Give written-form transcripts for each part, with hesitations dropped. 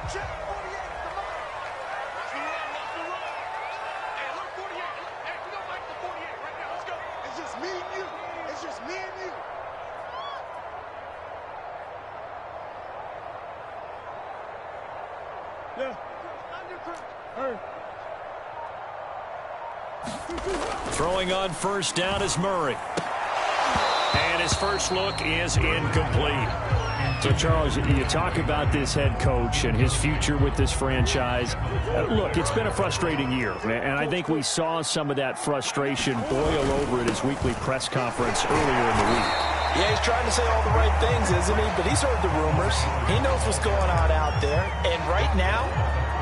It's just me and you. It's just me and you. Yeah. Throwing on first down is Murray. And his first look is incomplete. So, Charles, you talk about this head coach and his future with this franchise. Look, it's been a frustrating year, and I think we saw some of that frustration boil over at his weekly press conference earlier in the week. Yeah, he's trying to say all the right things, isn't he? But he's heard the rumors. He knows what's going on out there. And right now,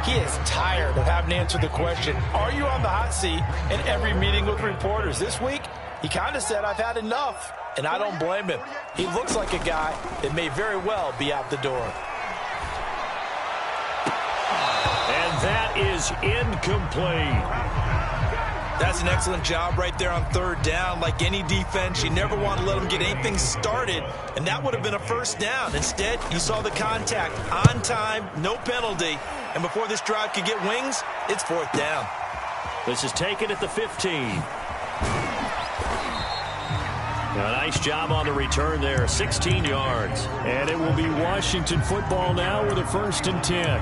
he is tired of having to answer the question, are you on the hot seat, in every meeting with reporters. This week, he kind of said, I've had enough. And I don't blame him. He looks like a guy that may very well be out the door. And that is incomplete. That's an excellent job right there on third down. Like any defense, you never want to let them get anything started, and that would have been a first down. Instead, you saw the contact on time, no penalty, and before this drive could get wings, it's fourth down. This is taken at the 15. A nice job on the return there, 16 yards. And it will be Washington football now with a 1st and 10.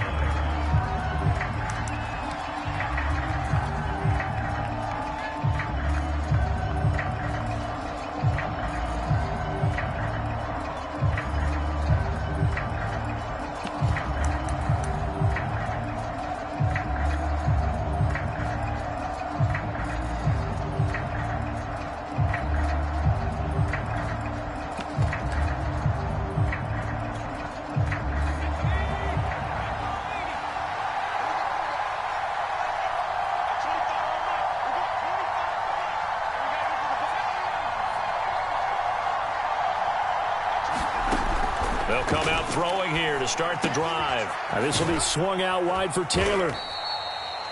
They'll come out throwing here to start the drive. This will be swung out wide for Taylor.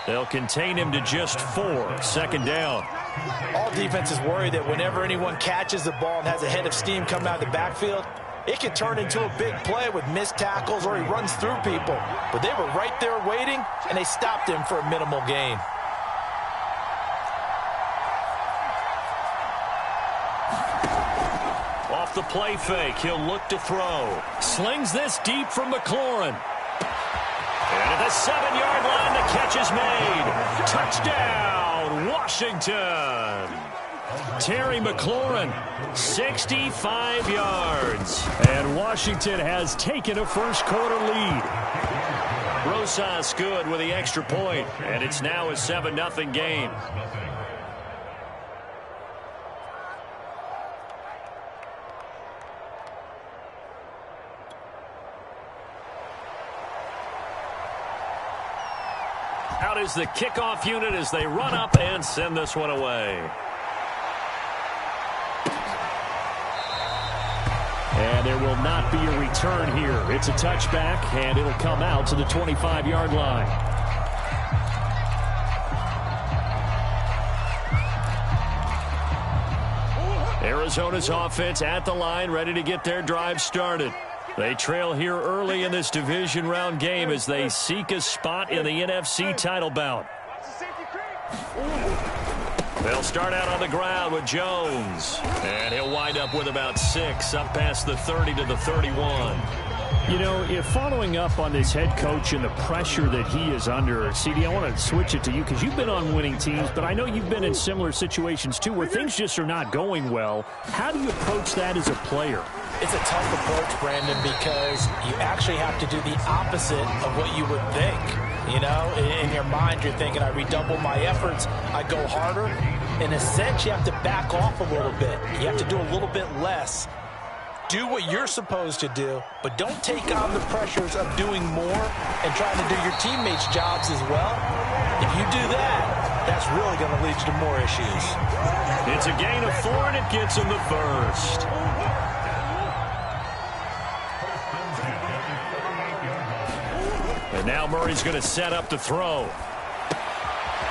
They'll contain him to just 4. 2nd down. All defenses worry that whenever anyone catches the ball and has a head of steam coming out of the backfield, it can turn into a big play with missed tackles or he runs through people. But they were right there waiting, and they stopped him for a minimal gain. Off the play fake, he'll look to throw. Slings this deep from McLaurin. And at the 7-yard line, the catch is made. Touchdown, Washington. Terry McLaurin, 65 yards. And Washington has taken a first-quarter lead. Rosas good with the extra point, and it's now a 7-0 game. Out is the kickoff unit as they run up and send this one away. And there will not be a return here. It's a touchback, and it'll come out to the 25-yard line. Arizona's offense at the line, ready to get their drive started. They trail here early in this division round game as they seek a spot in the NFC title bout. They'll start out on the ground with Jones. And he'll wind up with about 6, up past the 30 to the 31. You know, if following up on this head coach and the pressure that he is under, CD, I want to switch it to you because you've been on winning teams, but I know you've been in similar situations too where things just are not going well. How do you approach that as a player? It's a tough approach, Brandon, because you actually have to do the opposite of what you would think. You know, in your mind, you're thinking, I redouble my efforts, I go harder. In a sense, you have to back off a little bit. You have to do a little bit less. Do what you're supposed to do, but don't take on the pressures of doing more and trying to do your teammates' jobs as well. If you do that, that's really going to lead you to more issues. It's a gain of 4, and it gets him the first. And now Murray's going to set up to throw.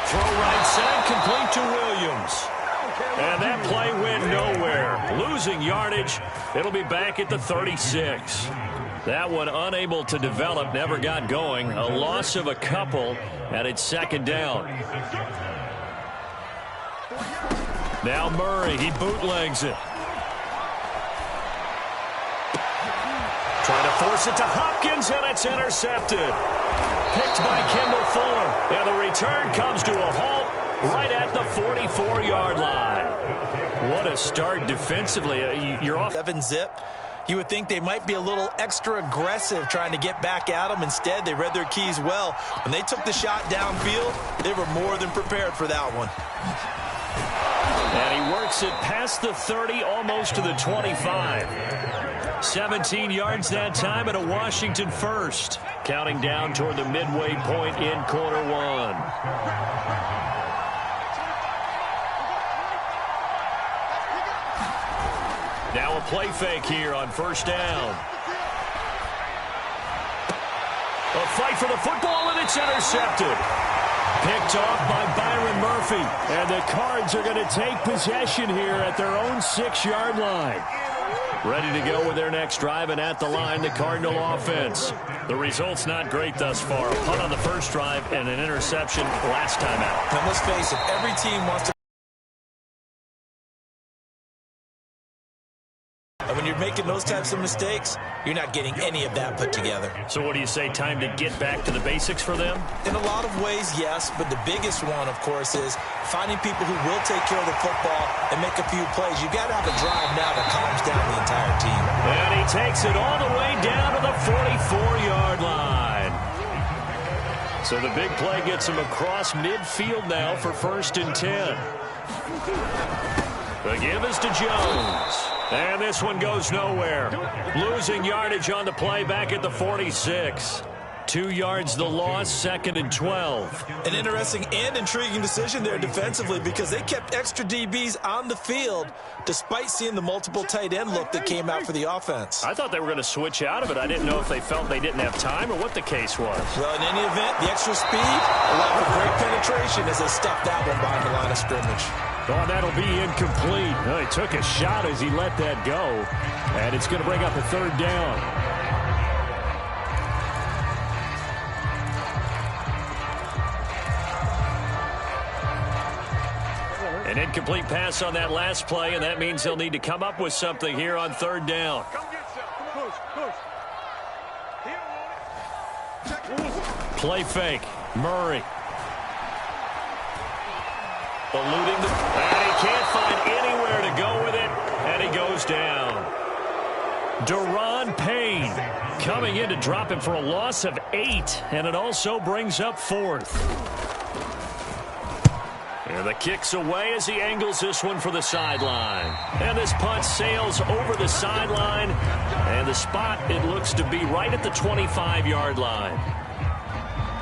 Throw right side, complete to Williams. And that play went nowhere. Losing yardage. It'll be back at the 36. That one unable to develop, never got going. A loss of a couple, and it's second down. Now Murray, he bootlegs it. Trying to force it to Hopkins, and it's intercepted. Picked by Kendall Fuller, and the return comes to a halt right at the 44-yard line. What a start defensively. You're off 7-zip. You would think they might be a little extra aggressive trying to get back at them. Instead, they read their keys well. When they took the shot downfield, they were more than prepared for that one. And he works it past the 30, almost to the 25. 17 yards that time, and a Washington first. Counting down toward the midway point in quarter one. Now a play fake here on first down. A fight for the football, and it's intercepted. Picked off by Byron Murphy. And the Cards are going to take possession here at their own 6-yard line. Ready to go with their next drive, and at the line, the Cardinal offense. The result's not great thus far. A punt on the first drive and an interception last time out. And let's face it, every team wants to. And when you're making those types of mistakes, you're not getting any of that put together. So what do you say, time to get back to the basics for them? In a lot of ways, yes, but the biggest one, of course, is finding people who will take care of the football and make a few plays. You've got to have a drive now that calms down the entire team. And he takes it all the way down to the 44-yard line. So the big play gets him across midfield now for 1st and 10. The give is to Jones. And this one goes nowhere. Losing yardage on the play back at the 46. 2 yards the loss, 2nd and 12. An interesting and intriguing decision there defensively, because they kept extra DBs on the field despite seeing the multiple tight end look that came out for the offense. I thought they were going to switch out of it. I didn't know if they felt they didn't have time or what the case was. Well, in any event, the extra speed allowed for great penetration as they stuffed that one behind the line of scrimmage. Oh, that'll be incomplete. Well, he took a shot as he let that go, and it's going to bring up a 3rd down. An incomplete pass on that last play, and that means they'll need to come up with something here on 3rd down. Play fake. Murray. Eluding the... And he can't find anywhere to go with it, and he goes down. Deron Payne coming in to drop him for a loss of 8, and it also brings up 4th. And the kick's away as he angles this one for the sideline. And this punt sails over the sideline, and the spot, it looks to be right at the 25-yard line.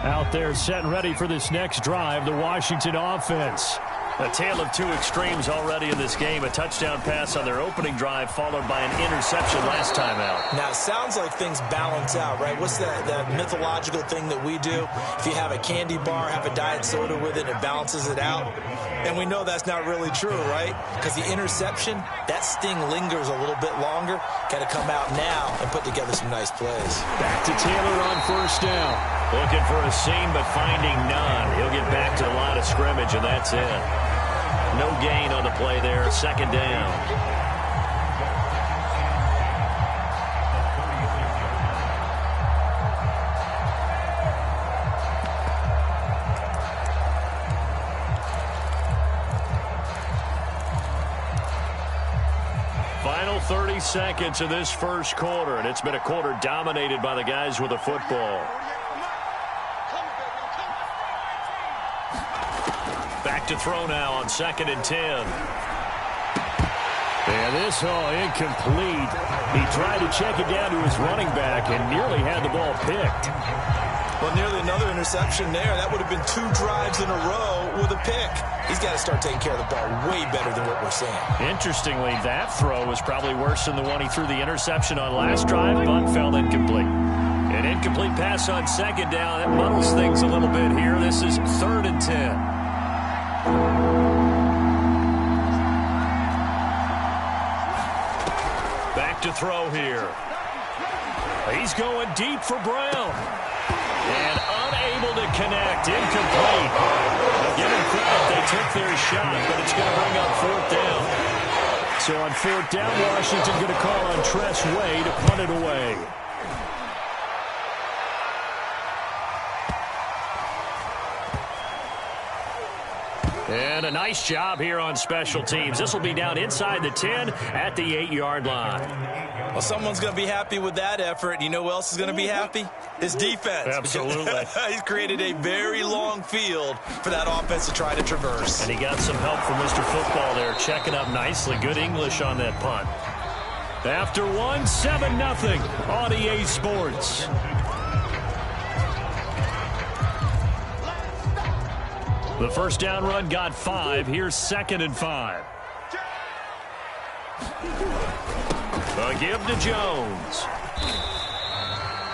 Out there set and ready for this next drive, the Washington offense. A tale of two extremes already in this game. A touchdown pass on their opening drive, followed by an interception last time out. Now, it sounds like things balance out, right? What's that mythological thing that we do? If you have a candy bar, have a diet soda with it, it balances it out. And we know that's not really true, right? Because the interception, that sting lingers a little bit longer. Got to come out now and put together some nice plays. Back to Taylor on 1st down. Looking for a seam, but finding none. He'll get back to the line of scrimmage, and that's it. No gain on the play there, 2nd down. Final 30 seconds of this first quarter, and it's been a quarter dominated by the guys with the football. Back to throw now on 2nd and 10. And this, incomplete. He tried to check it down to his running back and nearly had the ball picked. Well, nearly another interception there. That would have been 2 drives in a row with a pick. He's got to start taking care of the ball way better than what we're seeing. Interestingly, that throw was probably worse than the one he threw the interception on last drive, but fell incomplete. An incomplete pass on 2nd down. That muddles things a little bit here. This is 3rd and 10. Back to throw here. He's going deep for Brown. And unable to connect. Incomplete. Now, give him credit. They took their shot, but it's going to bring up 4th down. So on 4th down, Washington going to call on Tress Way to punt it away. And a nice job here on special teams. This will be down inside the 10 at the 8-yard line. Well, someone's going to be happy with that effort. You know who else is going to be happy? His defense. Absolutely. He's created a very long field for that offense to try to traverse. And he got some help from Mr. Football there, checking up nicely. Good English on that punt. After 1, 7-0 on EA Sports. The first down run got 5. Here's 2nd and 5. A give to Jones.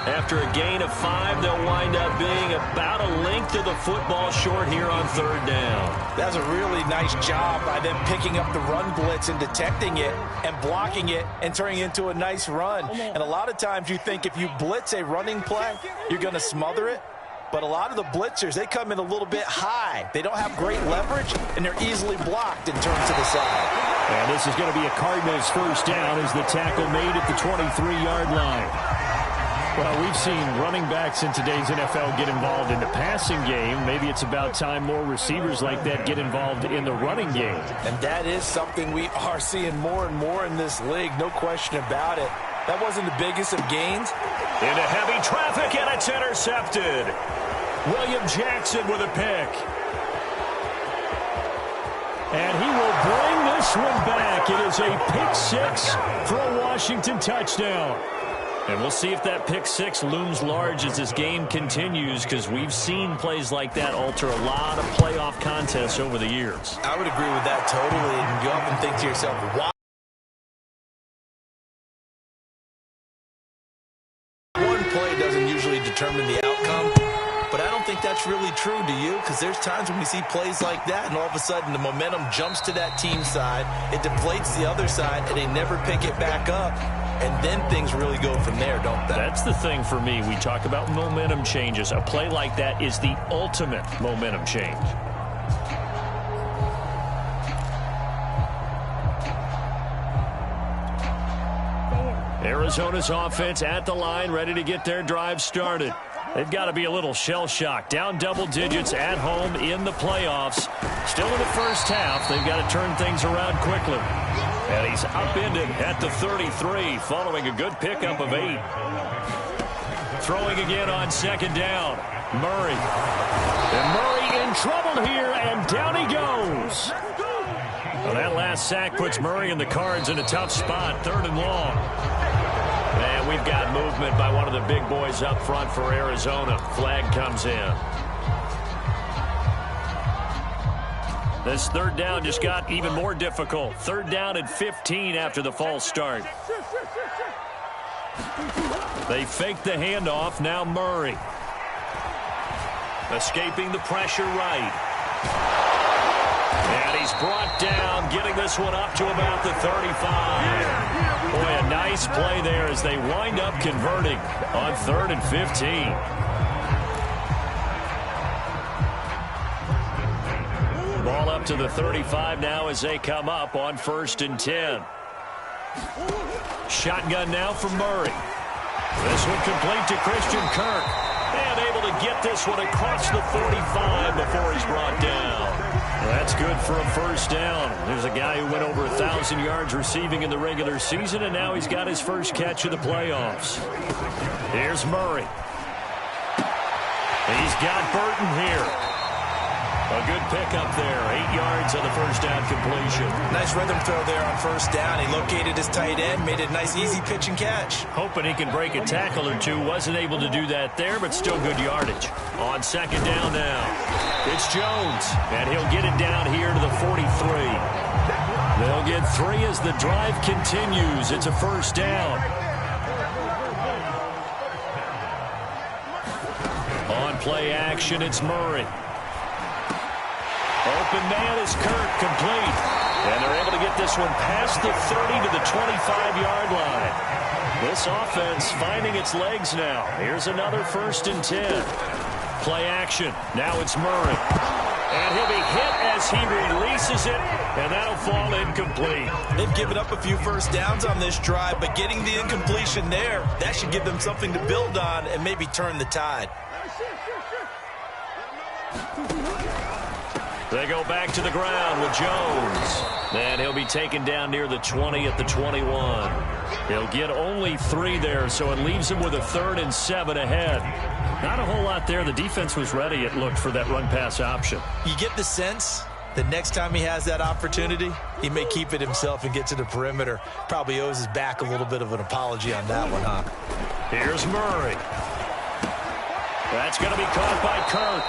After a gain of 5, they'll wind up being about a length of the football short here on 3rd down. That's a really nice job by them picking up the run blitz and detecting it and blocking it and turning it into a nice run. And a lot of times you think if you blitz a running play, you're going to smother it. But a lot of the blitzers, they come in a little bit high. They don't have great leverage, and they're easily blocked and turned to the side. And this is going to be a Cardinals first down as the tackle made at the 23-yard line. Well, we've seen running backs in today's NFL get involved in the passing game. Maybe it's about time more receivers like that get involved in the running game. And that is something we are seeing more and more in this league, no question about it. That wasn't the biggest of gains. Into heavy traffic, and it's intercepted. William Jackson with a pick. And he will bring this one back. It is a pick 6 for a Washington touchdown. And we'll see if that pick 6 looms large as this game continues, because we've seen plays like that alter a lot of playoff contests over the years. I would agree with that totally. And you often think to yourself, why? One play doesn't usually determine the outcome. But I don't think that's really true, do you? Because there's times when we see plays like that, and all of a sudden the momentum jumps to that team side. It deflates the other side, and they never pick it back up. And then things really go from there, don't they? That's the thing for me. We talk about momentum changes. A play like that is the ultimate momentum change. Arizona's offense at the line, ready to get their drive started. They've got to be a little shell-shocked. Down double digits at home in the playoffs. Still in the first half. They've got to turn things around quickly. And he's upended at the 33 following a good pickup of 8. Throwing again on 2nd down. Murray. And Murray in trouble here, and down he goes. Well, that last sack puts Murray and the Cards in a tough spot. 3rd and long. And we've got movement by one of the big boys up front for Arizona. Flag comes in. This 3rd down just got even more difficult. 3rd down and 15 after the false start. They fake the handoff. Now Murray. Escaping the pressure right. And he's brought down, getting this one up to about the 35. Boy, a nice play there as they wind up converting on 3rd and 15. Ball up to the 35 now as they come up on 1st and 10. Shotgun now from Murray. This one complete to Christian Kirk. And able to get this one across the 45 before he's brought down. Well, that's good for a first down. There's a guy who went over 1,000 yards receiving in the regular season, and now he's got his first catch of the playoffs. Here's Murray. He's got Burton here. A good pickup there. 8 yards on the first down completion. Nice rhythm throw there on 1st down. He located his tight end, made it a nice, easy pitch and catch. Hoping he can break a tackle or two. Wasn't able to do that there, but still good yardage. On 2nd down now. It's Jones, and he'll get it down here to the 43. They'll get 3 as the drive continues. It's a first down. On play action, it's Murray. Open man is Kirk, complete. And they're able to get this one past the 30 to the 25-yard line. This offense finding its legs now. Here's another 1st and 10. Play action. Now it's Murray. And he'll be hit as he releases it, and that'll fall incomplete. They've given up a few first downs on this drive, but getting the incompletion there, that should give them something to build on and maybe turn the tide. They go back to the ground with Jones. And he'll be taken down near the 20 at the 21. He'll get only 3 there, so it leaves him with a 3rd and 7 ahead. Not a whole lot there. The defense was ready, it looked, for that run-pass option. You get the sense that next time he has that opportunity, he may keep it himself and get to the perimeter. Probably owes his back a little bit of an apology on that one, huh? Here's Murray. That's going to be caught by Kirk.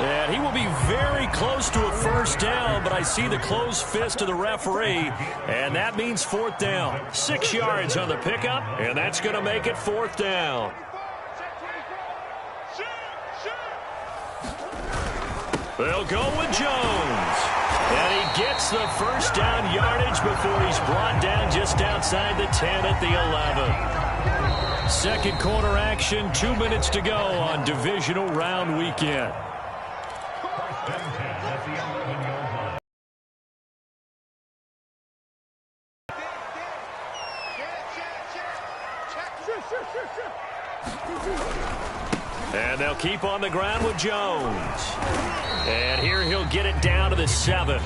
And he will be very close to a 1st down, but I see the closed fist of the referee, and that means 4th down. 6 yards on the pickup, and that's going to make it 4th down. They'll go with Jones. And he gets the 1st down yardage before he's brought down just outside the 10 at the 11. 2nd quarter action, 2 minutes to go on divisional round weekend. And they'll keep on the ground with Jones. And here he'll get it down to the 7.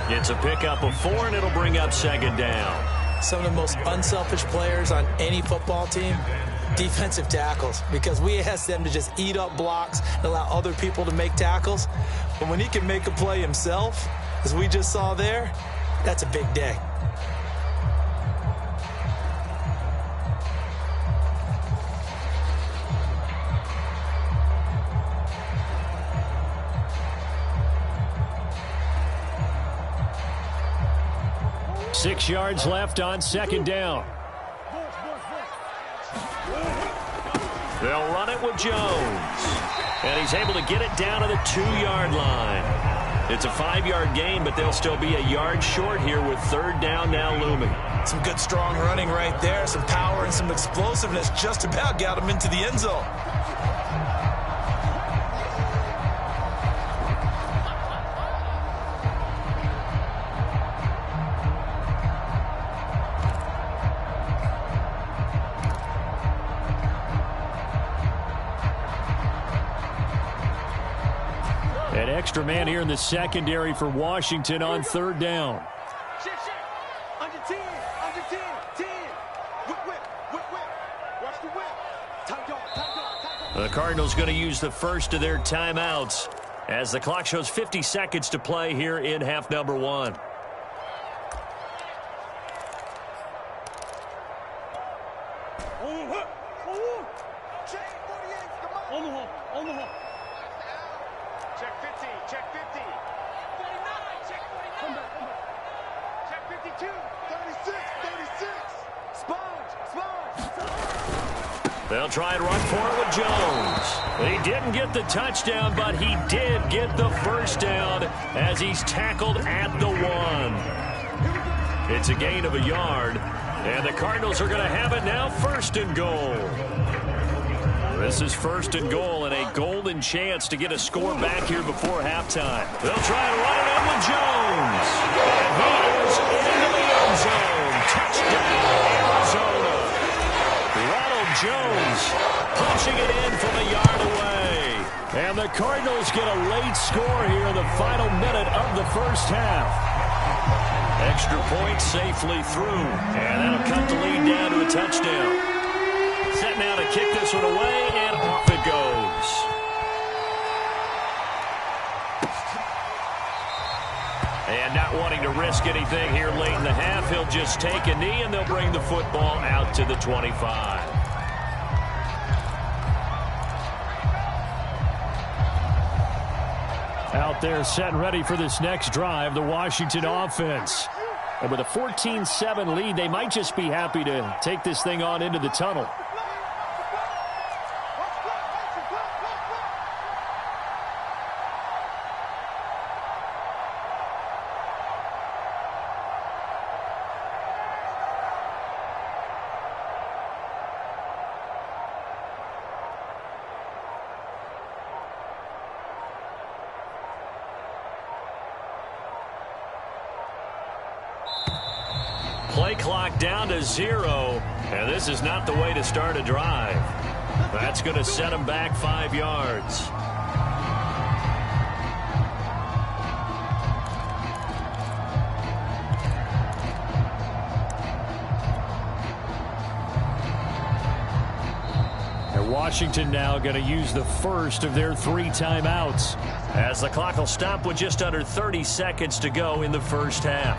It's a pickup of 4, and it'll bring up 2nd down. Some of the most unselfish players on any football team, defensive tackles, because we ask them to just eat up blocks and allow other people to make tackles. But when he can make a play himself, as we just saw there, that's a big day. Six yards left on 2nd down. They'll run it with Jones. And he's able to get it down to the 2-yard line. It's a 5-yard gain, but they'll still be a yard short here with 3rd down now looming. Some good, strong running right there. Some power and some explosiveness just about got him into the end zone. An extra man here in the secondary for Washington on 3rd down. Under 10, 10. Whip. Watch the whip. Tight dog. The Cardinals going to use the first of their timeouts as the clock shows 50 seconds to play here in half number 1. Check 50. Check 50. 49. Check 49. Come back. Check 52. 36. Sponge. They'll try and run for it with Jones. He didn't get the touchdown, but he did get the 1st down as he's tackled at the 1. It's a gain of a yard, and the Cardinals are going to have it now 1st and goal. This is 1st and goal and a golden chance to get a score back here before halftime. They'll try and run it in with Jones. And he is into the end zone. Touchdown, Arizona. Ronald Jones punching it in from a yard away. And the Cardinals get a late score here in the final minute of the 1st half. Extra point safely through. And that'll cut the lead down to a touchdown. Set now to kick this one away, and off it goes. And not wanting to risk anything here late in the half, he'll just take a knee, and they'll bring the football out to the 25. Out there set and ready for this next drive, the Washington offense. And with a 14-7 lead, they might just be happy to take this thing on into the tunnel. clock down to 0, and this is not the way to start a drive. That's going to set him back 5 yards. Washington now going to use the first of their 3 timeouts, as the clock will stop with just under 30 seconds to go in the first half.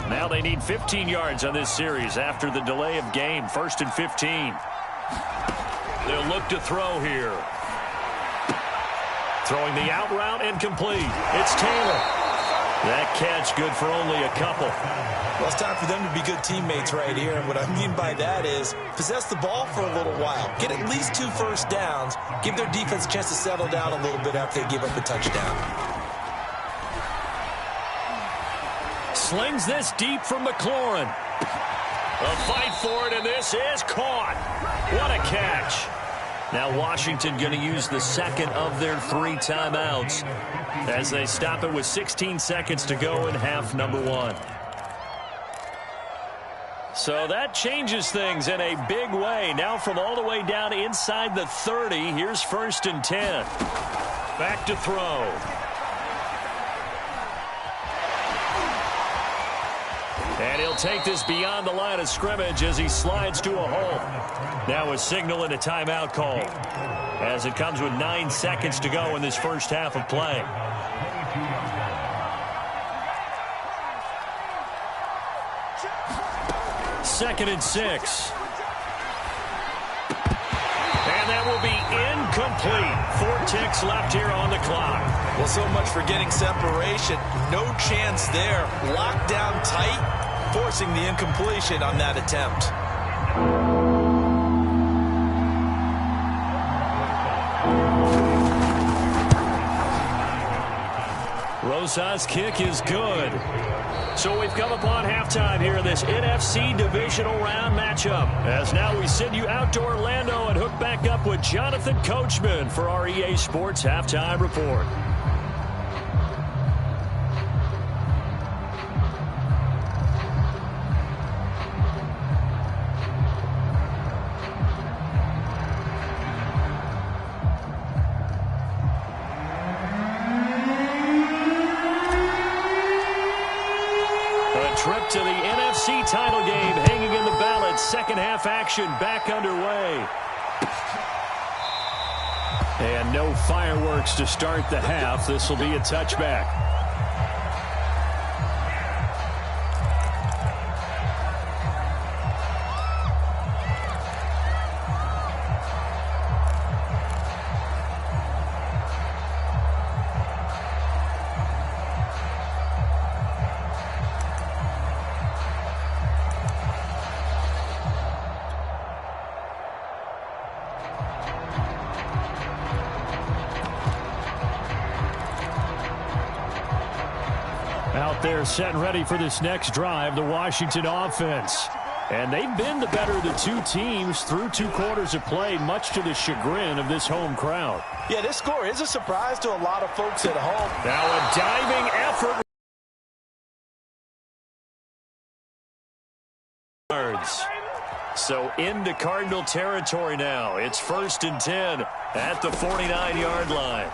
Now they need 15 yards on this series after the delay of game. 1st and 15. They'll look to throw here. Throwing the out route incomplete. It's Taylor. That catch good for only a couple. Well, it's time for them to be good teammates right here. And what I mean by that is possess the ball for a little while. Get at least 2 first downs. Give their defense a chance to settle down a little bit after they give up a touchdown. Slings this deep from McLaurin. A fight for it, and this is caught. What a catch. Now Washington going to use the second of their 3 timeouts as they stop it with 16 seconds to go in half number 1. So that changes things in a big way. Now from all the way down inside the 30, here's 1st and 10. Back to throw. And he'll take this beyond the line of scrimmage as he slides to a hole. Now a signal and a timeout call, as it comes with 9 seconds to go in this first half of play. Second and 6. And that will be incomplete. 4 ticks left here on the clock. Well, so much for getting separation. No chance there. Locked down tight, forcing the incompletion on that attempt. Rosas' kick is good. So we've come upon halftime here in this NFC Divisional Round matchup. As now we send you out to Orlando and hook back up with Jonathan Coachman for our EA Sports Halftime Report. Trip to the NFC title game hanging in the balance. Second half action back underway. And no fireworks to start the half. This will be a touchback. Out there set and ready for this next drive, the Washington offense. And they've been the better of the 2 teams through 2 quarters of play, much to the chagrin of this home crowd. Yeah, this score is a surprise to a lot of folks at home. Now a diving effort. So into Cardinal territory now. It's 1st and 10 at the 49-yard line.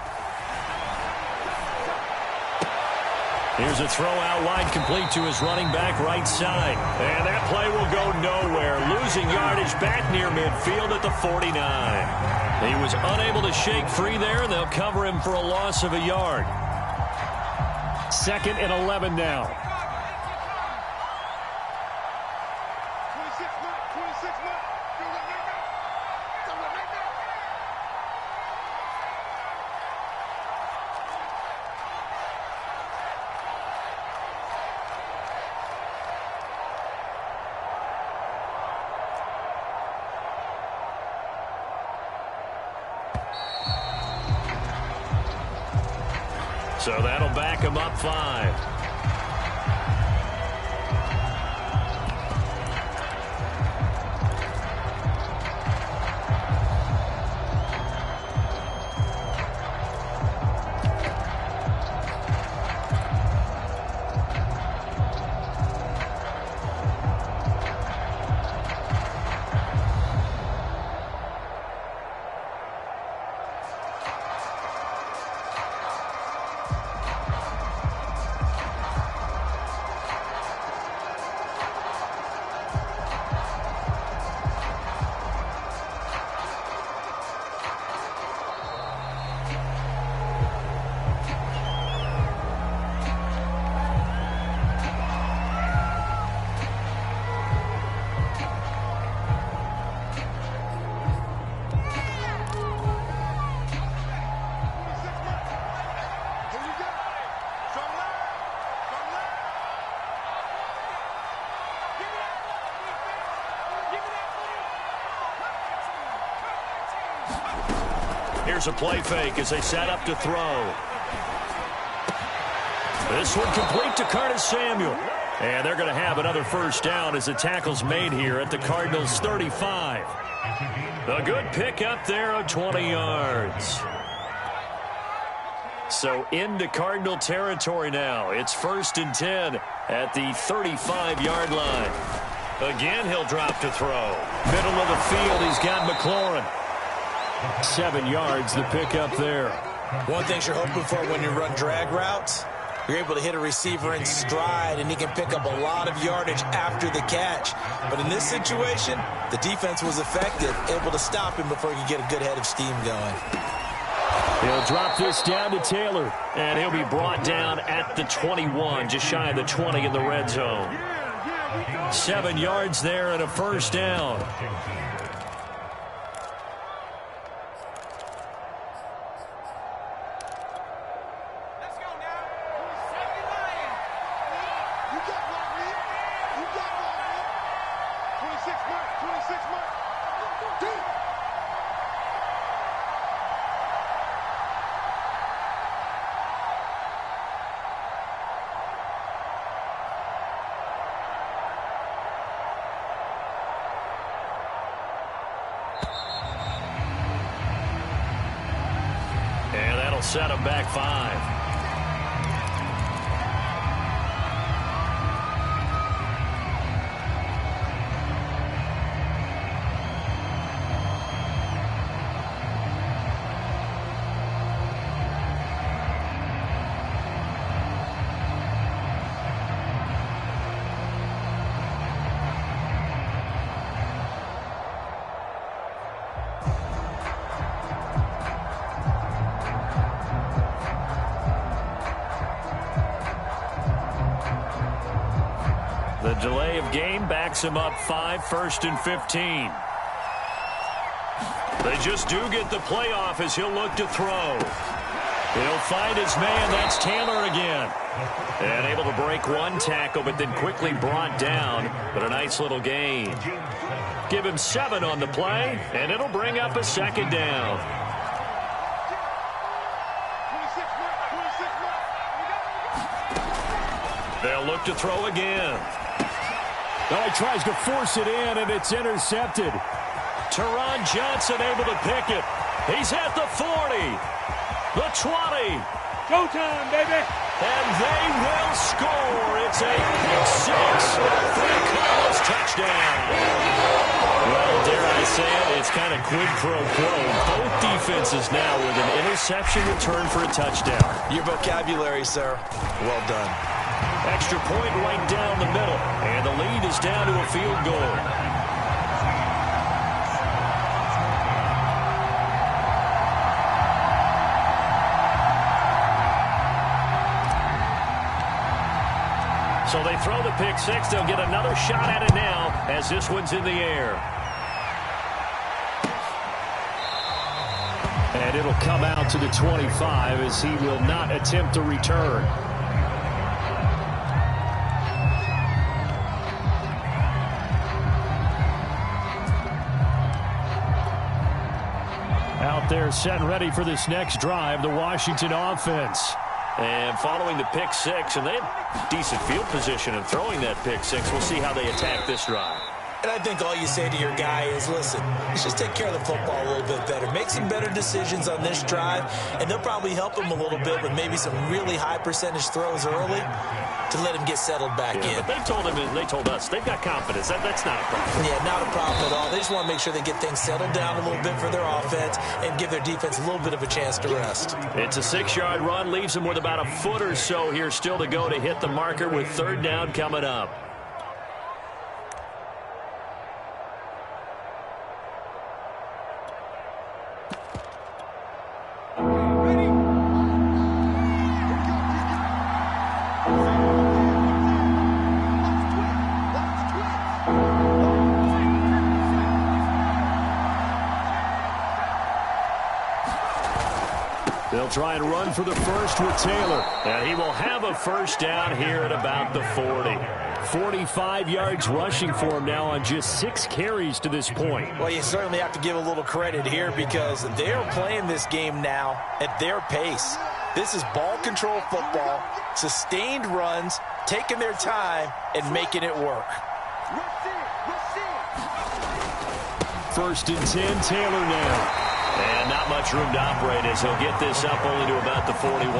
Here's a throw out wide, complete to his running back right side. And that play will go nowhere. Losing yardage back near midfield at the 49. He was unable to shake free there. They'll cover him for a loss of a yard. 2nd and 11 now. 26 more. So that'll back him up 5. Here's a play fake as they set up to throw. This one complete to Curtis Samuel. And they're going to have another first down as the tackle's made here at the Cardinals' 35. A good pick up there of 20 yards. So into Cardinal territory now. It's 1st and 10 at the 35-yard line. Again, he'll drop to throw. Middle of the field, he's got McLaurin. 7 yards, the pick up there. One thing you're hoping for when you run drag routes, you're able to hit a receiver in stride, and he can pick up a lot of yardage after the catch. But in this situation, the defense was effective, able to stop him before he could get a good head of steam going. He'll drop this down to Taylor, and he'll be brought down at the 21, just shy of the 20 in the red zone. 7 yards there and a first down. Set him back 5. The delay of game backs him up 5, 1st and 15. They just do get the playoff as he'll look to throw. He'll find his man. That's Taylor again. And able to break one tackle, but then quickly brought down. But a nice little gain. Give him 7 on the play, and it'll bring up a second down. They'll look to throw again. Well, he tries to force it in, and it's intercepted. Teron Johnson able to pick it. He's at the 40, the 20. Showtime, baby. And they will score. It's a pick 6 for the Cardinals touchdown. Well, dare I say it, it's kind of quid pro quo. Both defenses now with an interception return for a touchdown. Your vocabulary, sir. Well done. Extra point right down the middle, and the lead is down to a field goal. So they throw the pick 6. They'll get another shot at it now as this one's in the air. And it'll come out to the 25 as he will not attempt to return. Out there set and ready for this next drive, the Washington offense. And following the pick 6, and they have decent field position in throwing that pick 6. We'll see how they attack this drive. And I think all you say to your guy is, listen, let's just take care of the football a little bit better. Make some better decisions on this drive, and they'll probably help him a little bit with maybe some really high percentage throws early to let him get settled back in. But they told him, and they told us, they've got confidence. That's not a problem. Yeah, not a problem at all. They just want to make sure they get things settled down a little bit for their offense and give their defense a little bit of a chance to rest. It's a 6-yard run, leaves them with about a foot or so here still to go to hit the marker with 3rd down coming up. They'll try and run for the first with Taylor. And he will have a first down here at about the 40. 45 yards rushing for him now on just 6 carries to this point. Well, you certainly have to give a little credit here because they're playing this game now at their pace. This is ball control football, sustained runs, taking their time, and making it work. First and 10, Taylor now. And not much room to operate as he'll get this up only to about the 41.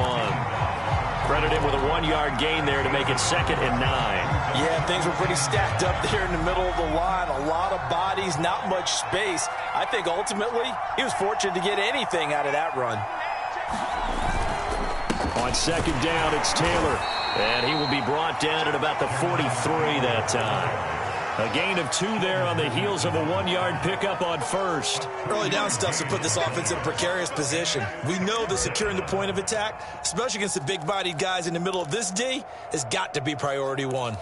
Credit him with a 1-yard gain there to make it 2nd and 9. Yeah, things were pretty stacked up there in the middle of the line. A lot of bodies, not much space. I think ultimately he was fortunate to get anything out of that run. On 2nd down, it's Taylor. And he will be brought down at about the 43 that time. A gain of 2 there on the heels of a 1-yard pickup on 1st. Early down stuff to put this offense in a precarious position. We know that securing the point of attack, especially against the big-bodied guys in the middle of this D, has got to be priority 1.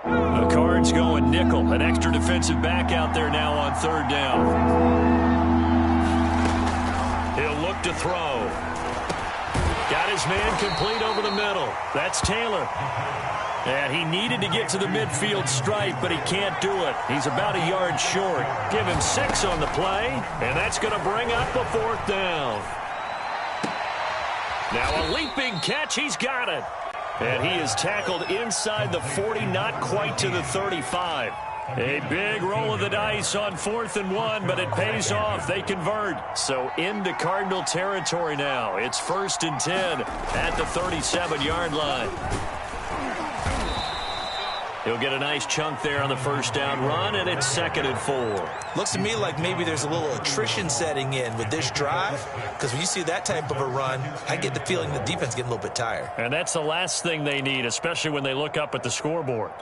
The Cards going nickel. An extra defensive back out there now on 3rd down. He'll look to throw. Got his man complete over the middle. That's Taylor. And he needed to get to the midfield stripe, but he can't do it. He's about a yard short. Give him 6 on the play, and that's going to bring up a 4th down. Now a leaping catch. He's got it. And he is tackled inside the 40, not quite to the 35. A big roll of the dice on 4th and 1, but it pays off. They convert. So into Cardinal territory now. It's 1st and 10 at the 37-yard line. He'll get a nice chunk there on the 1st down run, and it's 2nd and 4. Looks to me like maybe there's a little attrition setting in with this drive, because when you see that type of a run, I get the feeling the defense is getting a little bit tired. And that's the last thing they need, especially when they look up at the scoreboard.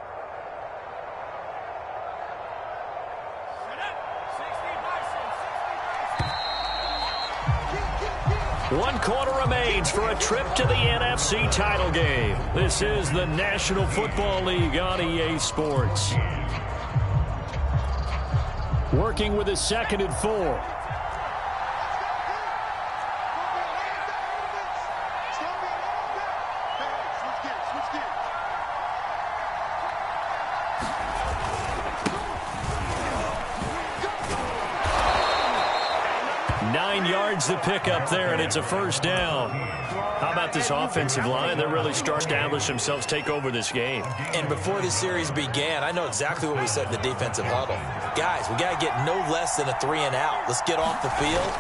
1 quarter remains for a trip to the NFC title game. This is the National Football League on EA Sports. Working with a 2nd and 4. The pickup there, and it's a 1st down. How about this offensive line? They're really starting to establish themselves, take over this game. And before this series began, I know exactly what we said in the defensive huddle. Guys, we got to get no less than a 3 and out. Let's get off the field.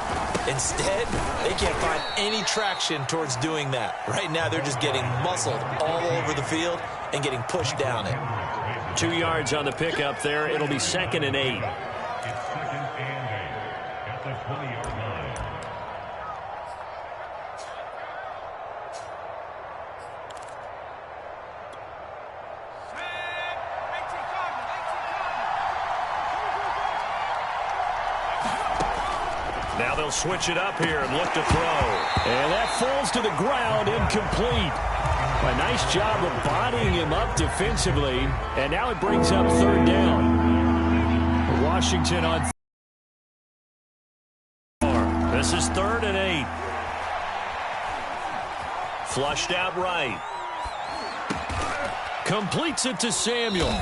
Instead, they can't find any traction towards doing that. Right now, they're just getting muscled all over the field and getting pushed down it. 2 yards on the pickup there. It'll be 2nd and 8. Now they'll switch it up here and look to throw. And that falls to the ground, incomplete. A nice job of bodying him up defensively. And now it brings up 3rd down. Washington on. This is 3rd and 8. Flushed out right. Completes it to Samuel.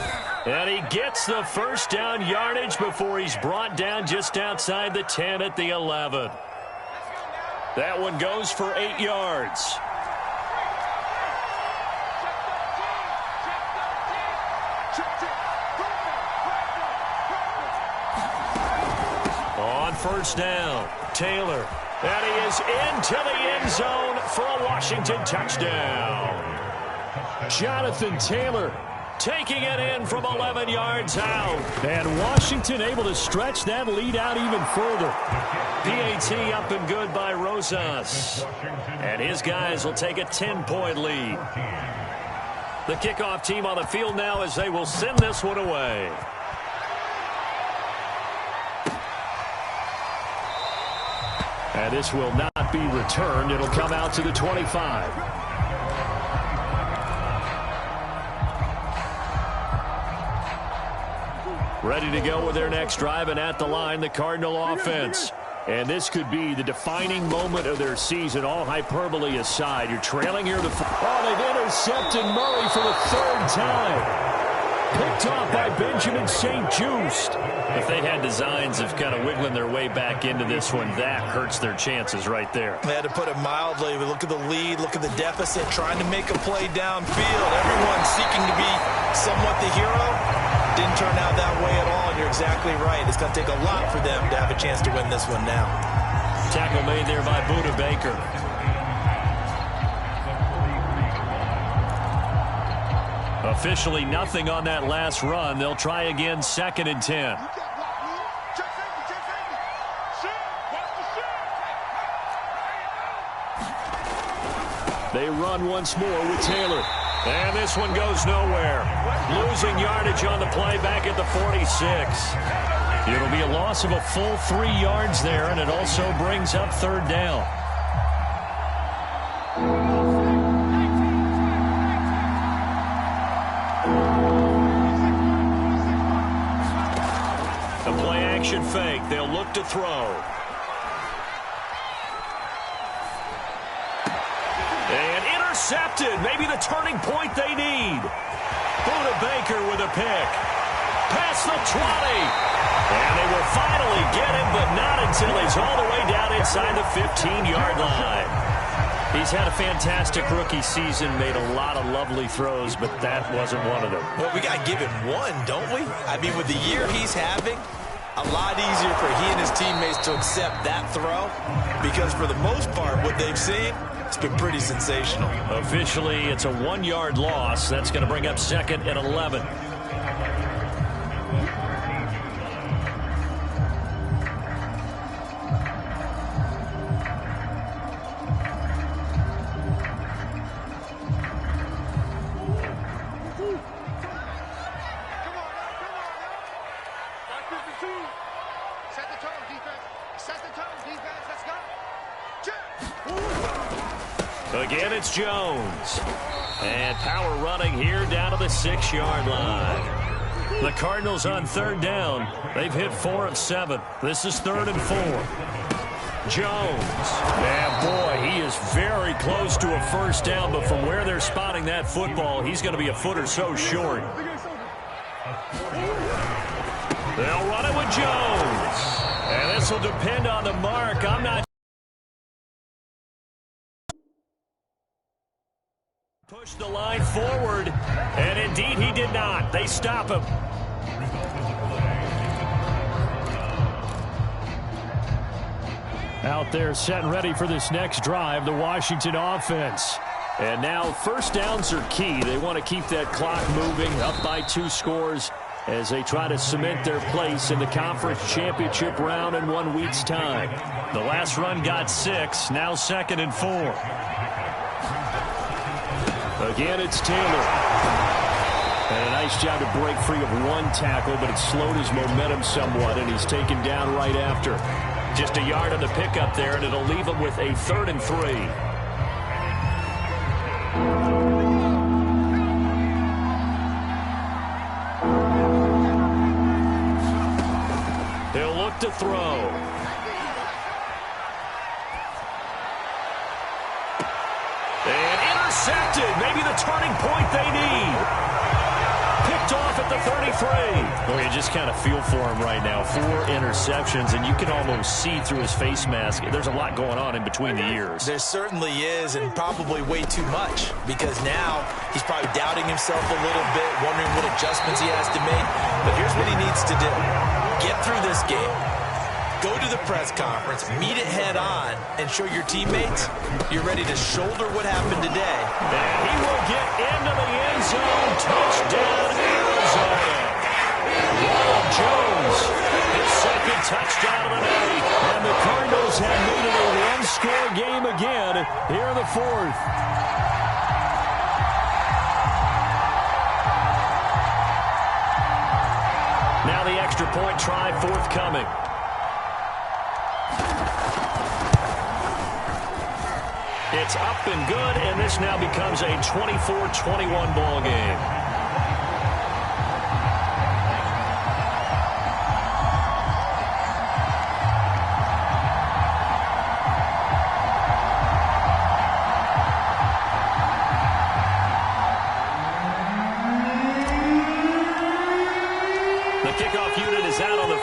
And he gets the 1st down yardage before he's brought down just outside the 10 at the 11. That one goes for 8 yards. On 1st down, Taylor. And he is into the end zone for a Washington touchdown. Jonathan Taylor taking it in from 11 yards out. And Washington able to stretch that lead out even further. PAT up and good by Rosas. And his guys will take a 10-point lead. The kickoff team on the field now as they will send this one away. And this will not be returned. It'll come out to the 25. Ready to go with their next drive, and at the line, the Cardinal offense. And this could be the defining moment of their season, all hyperbole aside. You're trailing here to... Oh, they've intercepted Murray for the third time. Picked off by Benjamin St-Juste. If they had designs of kind of wiggling their way back into this one, that hurts their chances right there. They had to put it mildly. Look at the lead, look at the deficit, trying to make a play downfield. Everyone seeking to be somewhat the hero. Didn't turn out that way at all, and you're exactly right. It's going to take a lot for them to have a chance to win this one now. Tackle made there by Buda Baker. Officially nothing on that last run. They'll try again, 2nd and 10. They run once more with Taylor. And this one goes nowhere. Losing yardage on the play back at the 46. It'll be a loss of a full 3 yards there, and it also brings up 3rd down. The play action fake. They'll look to throw. And intercepted. Maybe the turning point they need. Buda Baker with a pick. Past the 20. And they will finally get him, but not until he's all the way down inside the 15-yard line. He's had a fantastic rookie season, made a lot of lovely throws, but that wasn't one of them. Well, we got to give him one, don't we? I mean, with the year he's having, a lot easier for he and his teammates to accept that throw, because for the most part, what they've seen, it's been pretty sensational. Officially, it's a 1-yard loss. That's going to bring up 2nd and 11. Again, it's Jones. And power running here down to the 6-yard line. The Cardinals on 3rd down. They've hit 4 of 7. This is 3rd and 4. Jones. And boy, he is very close to a 1st down, but from where they're spotting that football, he's going to be a foot or so short. They'll run it with Jones. And this will depend on the mark. I'm not push the line forward, and indeed he did not. They stop him. Out there set and ready for this next drive, the Washington offense. And now 1st downs are key. They want to keep that clock moving, up by 2 scores as they try to cement their place in the conference championship round in 1 week's time. The last run got 6, now 2nd and 4. Again, it's Taylor. And a nice job to break free of 1 tackle, but it slowed his momentum somewhat, and he's taken down right after. Just a yard on the pickup there, and it'll leave him with a 3rd and 3. He'll look to throw. Intercepted. Maybe the turning point they need. Picked off at the 33. Well, you just kind of feel for him right now. 4 interceptions, and you can almost see through his face mask. There's a lot going on in between the ears. There certainly is, and probably way too much, because now he's probably doubting himself a little bit, wondering what adjustments he has to make. But here's what he needs to do. Get through this game. Go to the press conference, meet it head on, and show your teammates you're ready to shoulder what happened today. And he will get into the end zone. Touchdown, Arizona. Ronald Jones, his 2nd touchdown of the night. And the Cardinals have made it a 1-score game again here in the 4th. Now the extra point try forthcoming. It's up and good, and this now becomes a 24-21 ball game.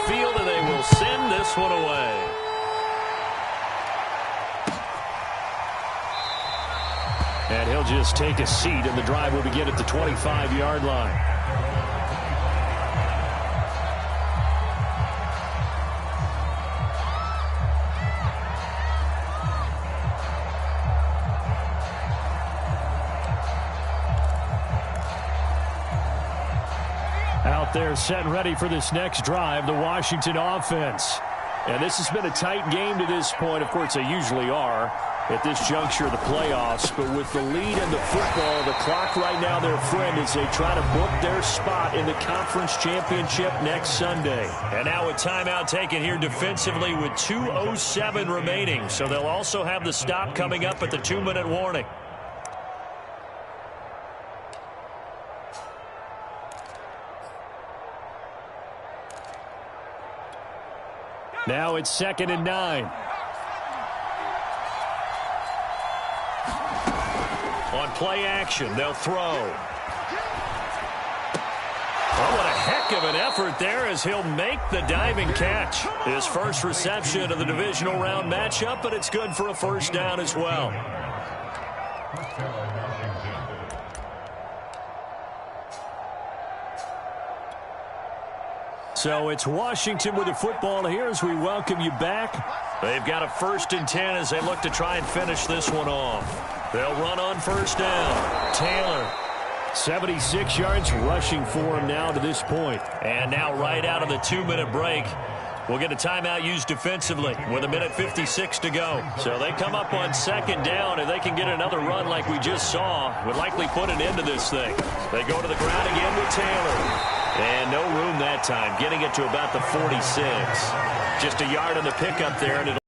midfield, and they will send this one away. And he'll just take a seat, and the drive will begin at the 25-yard line. Out there set and ready for this next drive, the Washington offense. And this has been a tight game to this point. Of course, they usually are at this juncture of the playoffs. But with the lead in the football, the clock right now, their friend, as they try to book their spot in the conference championship next Sunday. And now a timeout taken here defensively with 2:07 remaining. So they'll also have the stop coming up at the 2-minute warning. Now it's 2nd and 9. On play action, they'll throw. Oh, what a heck of an effort there as he'll make the diving catch. His first reception of the divisional round matchup, but it's good for a first down as well. So it's Washington with the football here as we welcome you back. They've got a 1st and 10 as they look to try and finish this one off. They'll run on first down. Taylor, 76 yards rushing for him now to this point. And now right out of the 2-minute break, we'll get a timeout used defensively with 1:56 to go. So they come up on 2nd down, and they can get another run like we just saw. Would likely put an end to this thing. They go to the ground again with Taylor. And no room that time, getting it to about the 46. Just a yard on the pickup there. And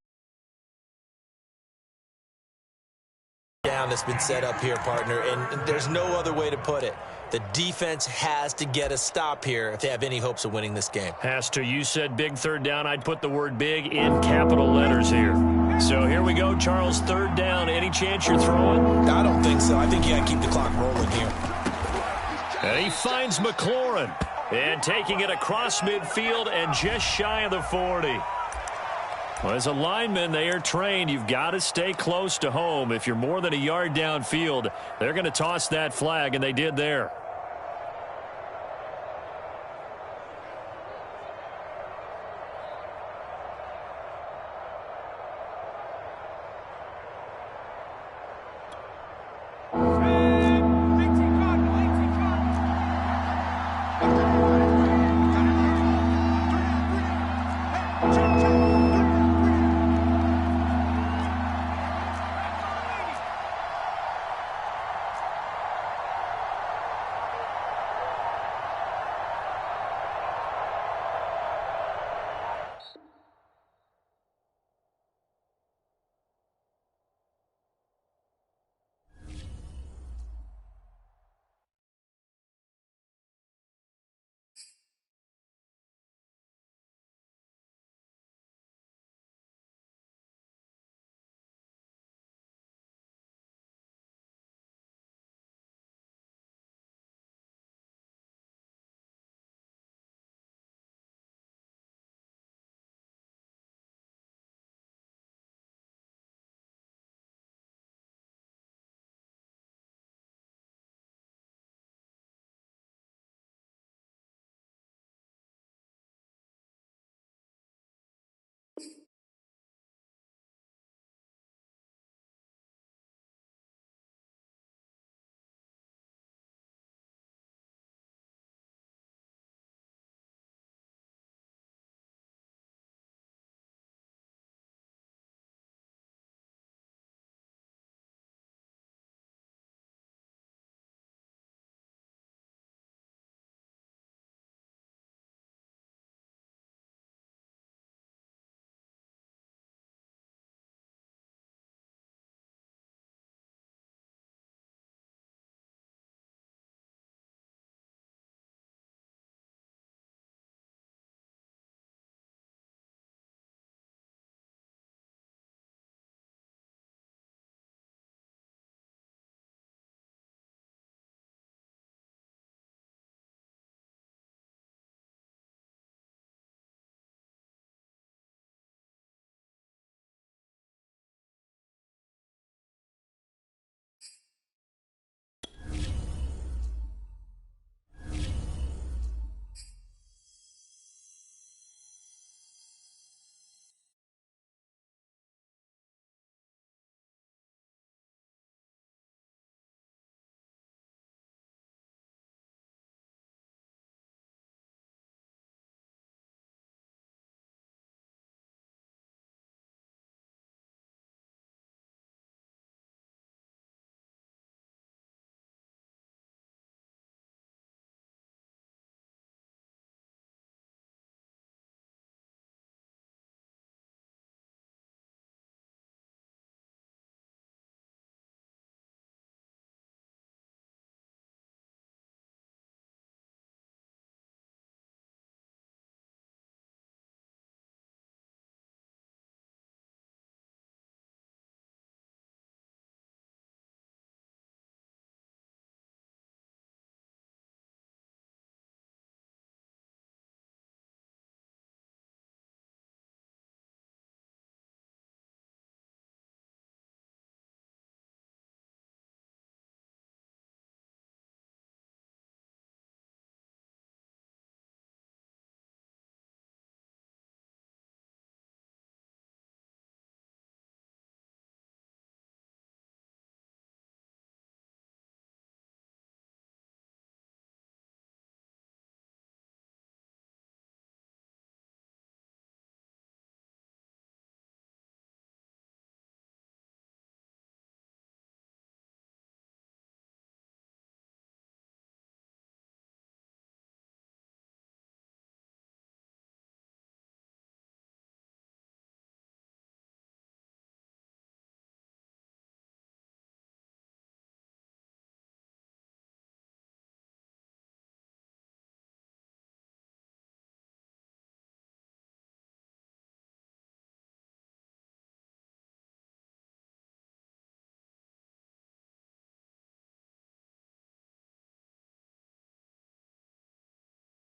down that's been set up here, partner, and there's no other way to put it. The defense has to get a stop here if they have any hopes of winning this game. Has to. You said big 3rd down. I'd put the word big in capital letters here. So here we go, Charles. 3rd down. Any chance you're throwing? I don't think so. I think you got to keep the clock rolling here. And he finds McLaurin. And taking it across midfield and just shy of the 40. Well, as a lineman, they are trained. You've got to stay close to home. If you're more than a yard downfield, they're going to toss that flag, and they did there.